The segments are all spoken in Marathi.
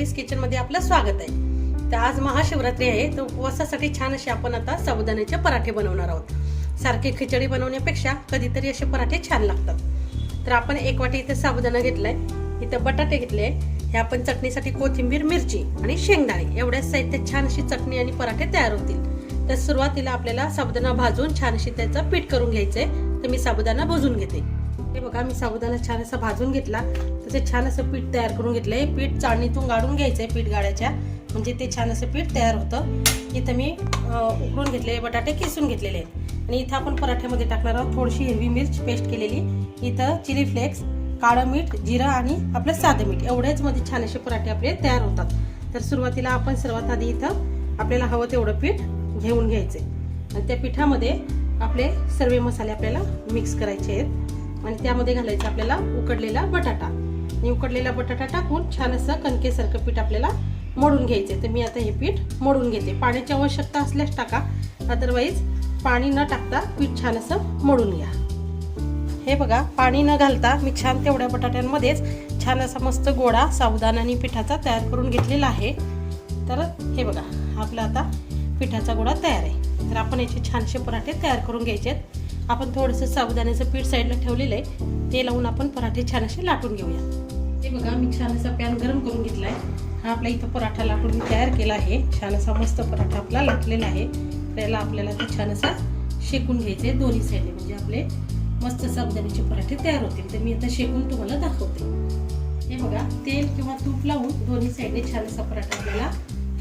वैष्णवीज किचन मध्ये आपलं स्वागत आहे। तर आज महाशिवरात्री आहे, तर उपवासासाठी छान असे आपण आता साबुदाण्याचे पराठे बनवणार आहोत। सारखे खिचडी बनवण्यापेक्षा कधीतरी असे पराठे छान लागतात। तर आपण एक वाटी इथे साबुदाणा घेतलाय, इथे बटाटे घेतले, हे आपण चटणीसाठी कोथिंबीर, मिरची आणि शेंगदाणे एवढ्याच साहित्यात छान अशी चटणी आणि पराठे तयार होतील। तर सुरुवातीला आपल्याला साबुदाणा भाजून छान अशी त्याचं पीठ करून घ्यायचंय। तर मी साबुदाणा भाजून घेते। हे बघा, मी साबुदाणा छान असा भाजून घेतला, त्याचे छान असं पीठ तयार करून घेतलंय। पीठ चाळणीतून गाळून घ्यायचंय, पीठ गाळ्याच्या, म्हणजे ते छान असं पीठ तयार होतं। इथं मी उकळून घेतलेले बटाटे किसून घेतलेले आहेत आणि इथं आपण पराठ्यामध्ये टाकणार आहोत थोडीशी हिरवी मिरच पेस्ट केलेली, इथं चिली फ्लेक्स, काळं मीठ, जिरं आणि आपलं साधं मीठ एवढ्याच मध्ये छान असे पराठे आपले तयार होतात। तर सुरुवातीला आपण सर्वात आधी इथं आपल्याला हवं तेवढं पीठ घेऊन घ्यायचंय आणि त्या पिठामध्ये आपले सर्व मसाले आपल्याला मिक्स करायचे आहेत आणि त्यामध्ये घालायचं आपल्याला उकडलेला बटाटा आणि उकडलेला बटाटा टाकून छान असं कणकेसारखं पीठ आपल्याला मळून घ्यायचे। तर मी आता हे पीठ मळून घेते। पाण्याची आवश्यकता असल्यास टाका, अदरवाईज पाणी न टाकता पीठ छान असं मळून घ्या। हे बघा, पाणी न घालता मी छान तेवढ्या बटाट्यांमध्येच छान असा मस्त गोळा साबुदाणा आणि पिठाचा तयार करून घेतलेला आहे। तर हे बघा, आपला आता पिठाचा गोळा तयार आहे। तर आपण याचे छानसे पराठे तयार करून घ्यायचे आहेत। आपण थोडंसं साबुदाण्याचं पीठ साईडला ठेवलेलं आहे, ते लावून आपण पराठे छान असे लाटून घेऊया। हे बघा, मी छान असा पॅन गरम करून घेतलाय। हा आपला इथं पराठा लाटून मी तयार केला आहे। छान असा मस्त पराठा आपला लाटलेला आहे। त्याला आपल्याला ते छान असा शेकून घ्यायचे दोन्ही साईडने, म्हणजे आपले मस्त साबुदाण्याचे पराठे तयार होतील। तर मी आता शेकून तुम्हाला दाखवते। हे बघा, तेल किंवा तूप लावून दोन्ही साईडने छान असा पराठा आपल्याला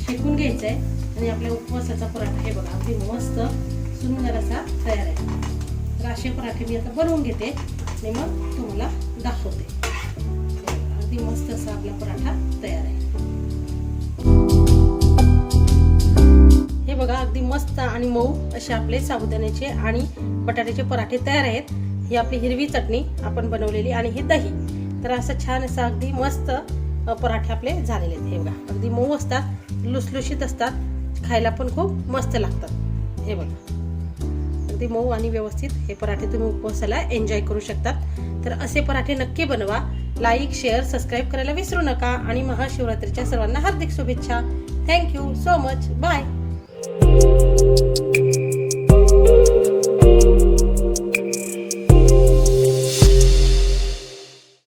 शेकून घ्यायचा आहे आणि आपल्या उपवासाचा पराठा हे बघा अगदी मस्त सुंदर असा तयार आहे। तर असे पराठे मी आता बनवून घेते आणि मग तुम्हाला दाखवते। अगदी मस्त असा आपला पराठा तयार आहे। हे बघा, अगदी मस्त आणि मऊ असे आपले साबुदाण्याचे आणि बटाट्याचे पराठे तयार आहेत। ही आपली हिरवी चटणी आपण बनवलेली आणि ही दही, तर असं छान असं अगदी मस्त पराठे आपले झालेले आहेत। हे बघा, अगदी मऊ असतात, लुसलुशीत असतात, खायला पण खूप मस्त लागतात। हे बघा, अगदी मऊ आणि व्यवस्थित हे पराठे तुम्ही उपवासाला एन्जॉय करू शकतात। तर असे पराठे नक्की बनवा। लाईक, शेअर, सबस्क्राईब करायला विसरू नका आणि महाशिवरात्रीच्या सर्वांना हार्दिक शुभेच्छा। Thank you so much, bye.